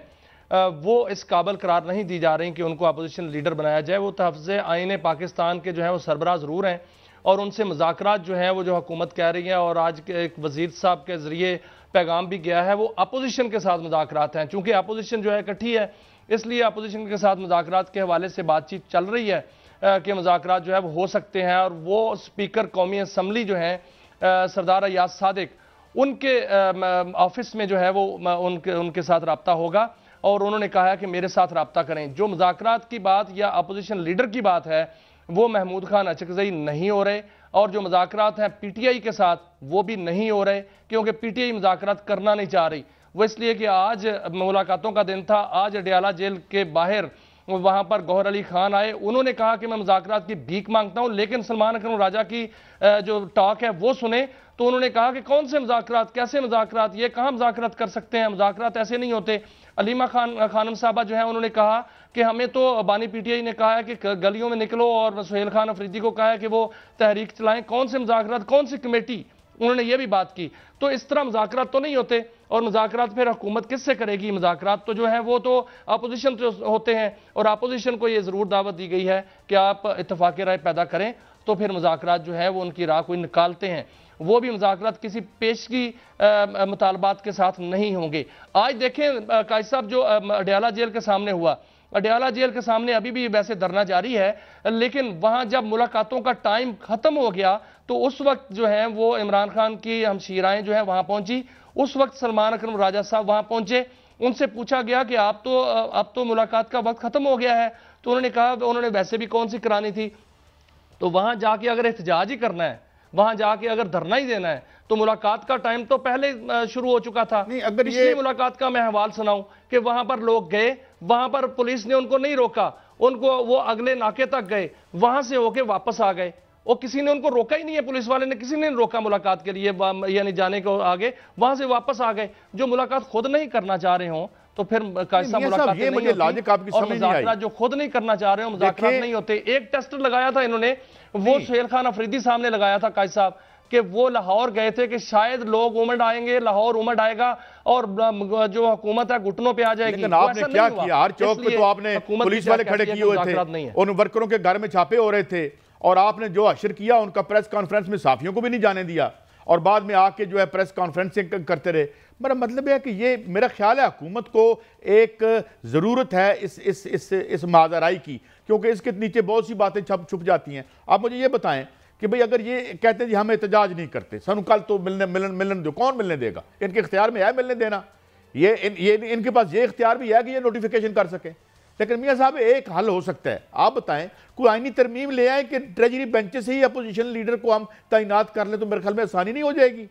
वो इस काबिल करार नहीं दी जा रही कि उनको अपोजिशन लीडर बनाया जाए। वो तहफ़्ज़ आईन पाकिस्तान के जो है वो सरबराह ज़रूर हैं और उनसे मुज़ाकरात जो हैं वो जो हुकूमत कह रही है और आज के एक वज़ीर साहब के ज़रिए पैगाम भी गया है वो अपोजिशन के साथ मुज़ाकरात हैं। चूँकि अपोजिशन जो है इकट्ठी है इसलिए अपोजिशन के साथ मुज़ाकरात के हवाले से बातचीत चल रही है कि मुज़ाकरात जो है वो हो सकते हैं और वो स्पीकर कौमी असम्बली जो है सरदार अयाज सादिक उनके ऑफिस में जो है वो उनके साथ रब्ता होगा और उन्होंने कहा है कि मेरे साथ रब्ता करें। जो मुज़ाकरात की बात या अपोजिशन लीडर की बात है वो महमूद खान अचकज़ई नहीं हो रहे और जो मुज़ाकरात हैं PTI के साथ वो भी नहीं हो रहे क्योंकि PTI मुज़ाकरात करना नहीं चाह रही। वो इसलिए कि आज मुलाकातों का दिन था, आज अडयाला जेल के बाहर वहां पर गौहर अली खान आए, उन्होंने कहा कि मैं मुज़ाकरात की भीख मांगता हूं लेकिन सलमान अकरम राजा की जो टॉक है वो सुने। तो उन्होंने कहा कि कौन से मुज़ाकरात, कैसे मुज़ाकरात, ये कहाँ मुज़ाकरात कर सकते हैं, मुज़ाकरात ऐसे नहीं होते। अलीमा खानम साहबा जो है उन्होंने कहा कि हमें तो बानी PTI ने कहा है कि गलियों में निकलो और सुहेल खान अफरीदी को कहा है कि वो तहरीक चलाएं, कौन से मुज़ाकरात, कौन सी कमेटी, उन्होंने ये भी बात की। तो इस तरह मुज़ाकरात तो नहीं होते और मुज़ाकरात फिर हुकूमत किससे करेगी, मुज़ाकरात तो जो है वो तो अपोजिशन होते हैं और अपोजिशन को ये ज़रूर दावत दी गई है कि आप इत्तफाक़ राय पैदा करें तो फिर मुज़ाकरात जो है वो उनकी राह कोई निकालते हैं। वो भी मुज़ाकरात किसी पेशगी मुतालबात के साथ नहीं होंगे। आज देखें काजी साहब जो अडयाला जेल के सामने हुआ, अडयाला जेल के सामने अभी भी वैसे धरना जारी है लेकिन वहां जब मुलाकातों का टाइम खत्म हो गया तो उस वक्त जो है वो इमरान खान की हमशीराएं जो है वहां पहुंची। उस वक्त सलमान अकरम राजा साहब वहां पहुंचे, उनसे पूछा गया कि अब तो मुलाकात का वक्त खत्म हो गया है, तो उन्होंने कहा उन्होंने वैसे भी कौन सी करानी थी, तो वहां जाके अगर एहतजाज ही करना है, वहां जाके अगर धरना ही देना है, तो मुलाकात का टाइम तो पहले शुरू हो चुका था। नहीं, अगर पिछली मुलाकात का मैं हवाल सुनाऊं कि वहां पर लोग गए, वहां पर पुलिस ने उनको नहीं रोका, उनको वो अगले नाके तक गए, वहां से होके वापस आ गए, और किसी ने उनको रोका ही नहीं है, पुलिस वाले ने किसी ने रोका मुलाकात के लिए यानी जाने को आगे, वहां से वापस आ गए। जो मुलाकात खुद नहीं करना चाह रहे हो तो फिर कैसा मुलाकात ये मुझे लॉजिक आपकी समझ नहीं आई। जो खुद नहीं करना चाह रहे हो मुज़ाकरात नहीं होते। एक टेस्ट लगाया था इन्होंने, वो सुहेल खान अफरीदी साहब ने लगाया था काजी साहब, कि वो लाहौर गए थे कि शायद लोग उमड़ आएंगे, लाहौर उमड़ आएगा और जो हुकूमत है घुटनों पे आ जाएगी। लेकिन आपने क्या किया? हर चौक पे तो आपने पुलिस वाले खड़े किए हुए थे, उन वर्करों के घर में छापे हो रहे थे, और आपने जो हशर किया उनका प्रेस कॉन्फ्रेंस में साफियों को भी नहीं जाने दिया, और बाद में आके जो है प्रेस कॉन्फ्रेंसिंग करते रहे। मेरा मतलब है कि ये मेरा ख्याल है हुकूमत को एक ज़रूरत है इस माजराई की, क्योंकि इसके नीचे बहुत सी बातें छुप जाती हैं। आप मुझे ये बताएं कि भाई अगर ये कहते हैं जी हम एहतजाज नहीं करते, सानू कल तो मिलन दो, कौन मिलने देगा? इनके इख्तियार में है मिलने देना, ये इनके पास ये इख्तियार भी है कि ये नोटिफिकेशन कर सकें। लेकिन मियाँ साहब एक हल हो सकता है, आप बताएं कोई आईनी तरमीम ले आए कि ट्रेजरी बेंच से ही अपोजिशन लीडर को हम तैनात कर लें, तो मेरे ख्याल में आसानी नहीं हो जाएगी।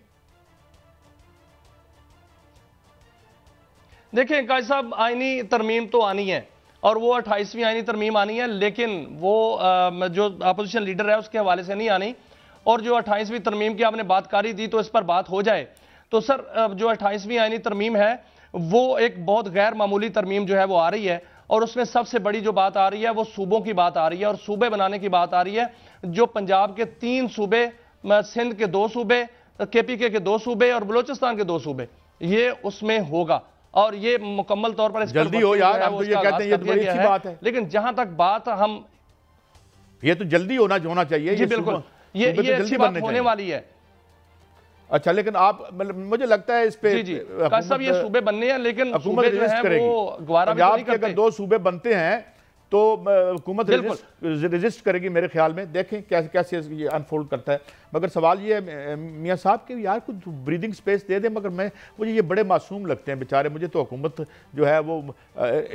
देखिए काजी साहब, आईनी तरमीम तो आनी है और वो 28वीं आईनी तरमीम आनी है, लेकिन वो जो अपोजिशन लीडर है उसके हवाले से नहीं आनी। और जो 28वीं तरमीम की आपने बात करी थी, तो इस पर बात हो जाए तो सर जो 28वीं आईनी तरमीम है वो एक बहुत गैर मामूली तरमीम जो है वो आ रही है, और उसमें सबसे बड़ी जो बात आ रही है वो सूबों की बात आ रही है, और सूबे बनाने की बात आ रही है। जो पंजाब के 3 सूबे, सिंध के 2 सूबे, KPK के 2 सूबे और बलोचिस्तान के 2 सूबे, ये उसमें होगा, और ये मुकम्मल तौर पर जल्दी हो यार, हम तो ये कहते हैं ये तो बड़ी अच्छी बात है। लेकिन जहां तक बात हम ये तो जल्दी होना चाहिए। जी बिल्कुल, ये अच्छी बात होने वाली है। अच्छा, लेकिन आप मुझे लगता है इस पे सब ये सूबे बनने हैं, लेकिन हुकूमत रजिस्ट करेगी। पंजाब के अगर 2 सूबे बनते हैं तो हुकूमत रजिस्ट करेगी मेरे ख्याल में। देखें कैसे ये अनफोल्ड करता है। मगर सवाल ये है मियाँ साहब कि यार कुछ ब्रीदिंग स्पेस दे दें, मगर मुझे ये बड़े मासूम लगते हैं बेचारे। मुझे तो हुकूमत जो है वो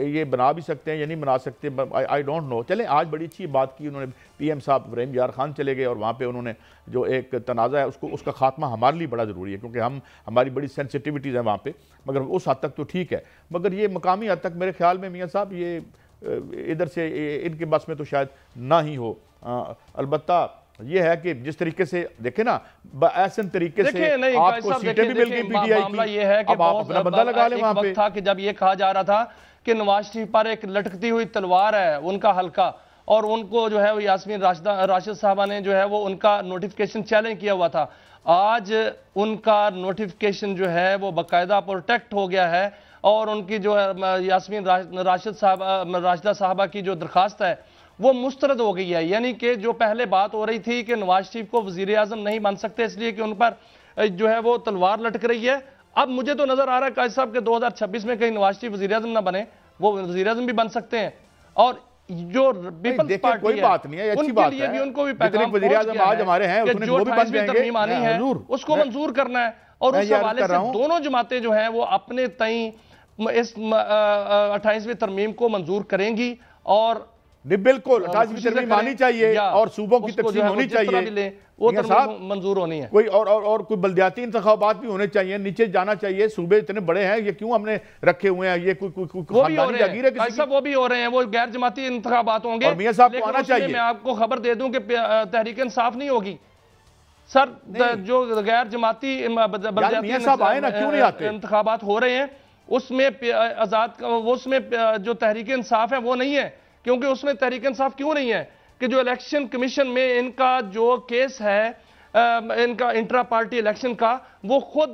ये बना भी सकते हैं या नहीं बना सकते, आई डोंट नो। चलें, आज बड़ी अच्छी बात की उन्होंने, PM साहब इब्राहिम यार खान चले गए और वहाँ पर उन्होंने जो एक तनाज़ा है उसका खात्मा हमारे लिए बड़ा ज़रूरी है, क्योंकि हमारी बड़ी सेंसिटिविटीज़ है वहाँ पर। मगर उस हद तक तो ठीक है, मगर ये मकामी हद तक मेरे ख्याल में मियाँ साहब ये इधर से इनके बस में तो शायद ना ही हो। अलबत्ता ये है कि जिस तरीके से देखे ना, ऐसे तरीके से आपको सीटें भी मिल गई PTI की, ये है कि अब आप अपना बंदा लगा लें वहां पे। था कि जब ये कहा जा रहा था कि नवाज शरीफ पर एक लटकती हुई तलवार है उनका हल्का, और उनको जो है वो यास्मीन राशिद साहबा ने जो है वो उनका नोटिफिकेशन चैलेंज किया हुआ था। आज उनका नोटिफिकेशन जो है वो बाकायदा प्रोटेक्ट हो गया है, और उनकी जो यास्मीन राशिदा साहबा की जो दरखास्त है वो मुस्तरद हो गई है। यानी कि जो पहले बात हो रही थी कि नवाज शरीफ को वजीर आजम नहीं बन सकते इसलिए कि उन पर जो है वो तलवार लटक रही है, अब मुझे तो नजर आ रहा है काजी साहब के 2026 में कहीं नवाज शरीफ वजीर आजम ना बने, वो वजीर आजम भी बन सकते हैं। और जो पीपल्स पार्टी कोई बात नहीं है, अच्छी बात है, उनको भी वजीर आजम आज हमारे हैं, जो 28वीं तरमीम आनी है उसको मंजूर करना है। और उस हवाले से दोनों जमातें जो हैं वो अपने तई इस 28वीं तरमीम को मंजूर करेंगी, और बिल्कुल 28वीं तरमीम आनी चाहिए और सूबों की तकसीम होनी चाहिए, वो मंजूर होनी है। कोई और कोई बल्दियाती इंतखाबात भी होने चाहिए, नीचे जाना चाहिए। सूबे इतने बड़े हैं, ये क्यों हमने रखे हुए हैं? ये कोई खानदानी जागीर है किसी की? वो भी हो रहे हैं, वो गैर जमाती इंतखाबात होंगे। और मियां साहब को आना चाहिए। मैं आपको खबर दे दूं कि तहरीक इंसाफ नहीं होगी सर, जो गैर जमाती इंतखाबात हो रहे हैं उसमें आजाद, उसमें जो तहरीक इंसाफ है वो नहीं है। क्योंकि उसमें तहरीक इंसाफ क्यों नहीं है कि जो इलेक्शन कमीशन में इनका जो केस है इनका इंट्रा पार्टी इलेक्शन का, वो खुद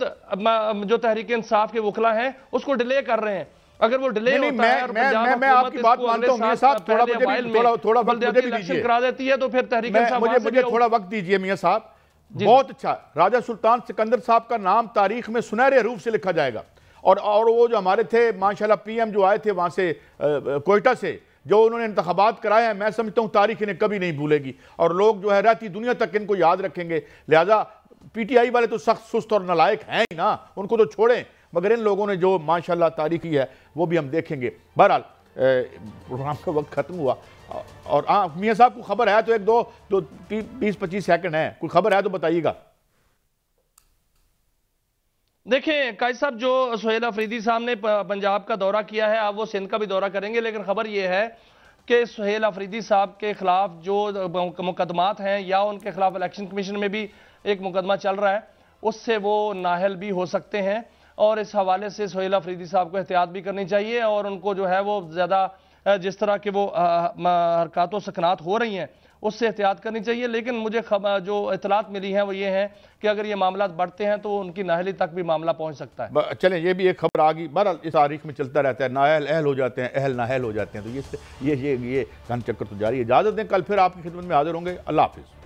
जो तहरीक इंसाफ के वकला हैं उसको डिले कर रहे हैं। अगर वो डिले होता है, मैं आपकी बात मानता हूं मियां साहब, थोड़ा वक्त मुझे भी दीजिए, करा देती है तो फिर तहरीक इंसाफ मुझे थोड़ा वक्त दीजिए मियां साहब। बहुत अच्छा, राजा सुल्तान सिकंदर साहब का नाम तारीख में सुनहरे रूप से लिखा जाएगा। और वो जो हमारे थे माशाल्लाह PM जो आए थे वहां से कोयटा से, जो उन्होंने इंतखाबात कराए हैं, मैं समझता हूँ तारीख इन्हें कभी नहीं भूलेगी, और लोग जो है रहती दुनिया तक इनको याद रखेंगे। लिहाजा PTI वाले तो सख्त सुस्त और नालायक हैं ही ना, उनको तो छोड़ें, मगर इन लोगों ने जो माशाल्लाह तारीखी है वो भी हम देखेंगे। बहरहाल प्रोग्राम का वक्त खत्म हुआ और हाँ मियाँ साहब को खबर है तो एक दो 20-25 सेकंड है, कोई खबर है तो बताइएगा। देखिए कायद साहब, जो सुहेल अफरीदी साहब ने पंजाब का दौरा किया है, अब वो सिंध का भी दौरा करेंगे, लेकिन खबर यह है कि सुहेल अफरीदी साहब के खिलाफ जो मुकदमात हैं या उनके खिलाफ इलेक्शन कमीशन में भी एक मुकदमा चल रहा है, उससे वो नाअहल भी हो सकते हैं। और इस हवाले से सुहेल अफरीदी साहब को एहतियात भी करनी चाहिए और उनको जो है वो ज़्यादा जिस तरह के वो हरकत व सकनात हो रही हैं उससे एहतियात करनी चाहिए। लेकिन मुझे जो इतलात मिली हैं वो ये हैं कि अगर ये मामला बढ़ते हैं तो उनकी नाअहली तक भी मामला पहुंच सकता है। चलें, ये भी एक खबर आ गई। बहरहाल इस तारीख में चलता रहता है, नाअहल अहल हो जाते हैं, अहल नाअहल हो जाते हैं, तो ये घन चक्कर तो जारी है। इजाज़त दें, कल फिर आपकी खिदमत में हाजिर होंगे। अल्लाह हाफिज़।